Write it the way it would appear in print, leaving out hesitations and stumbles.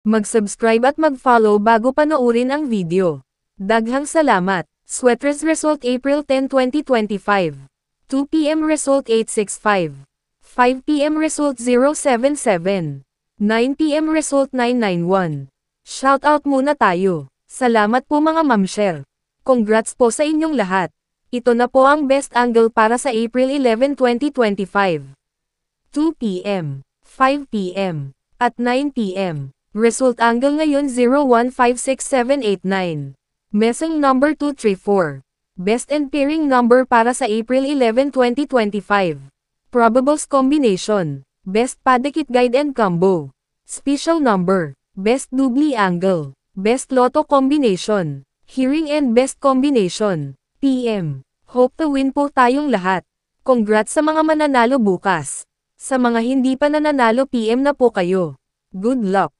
Mag-subscribe at mag-follow bago panoorin ang video. Daghang salamat. Sweaters result April 10, 2025. 2 p.m. result 865. 5 p.m. result 077. 9 p.m. result 991. Shoutout muna tayo. Salamat po mga mamshare. Congrats po sa inyong lahat. Ito na po ang best angle para sa April 11, 2025. 2 p.m., 5 p.m., at 9 p.m. Result angle ngayon 0156789. Messing number 234. Best and pairing number para sa April 11, 2025. Probables combination. Best padikit guide and combo. Special number. Best doubly angle. Best lotto combination. Hearing and best combination. PM. Hope to win po tayong lahat. Congrats sa mga mananalo bukas. Sa mga hindi pa nananalo PM na po kayo. Good luck.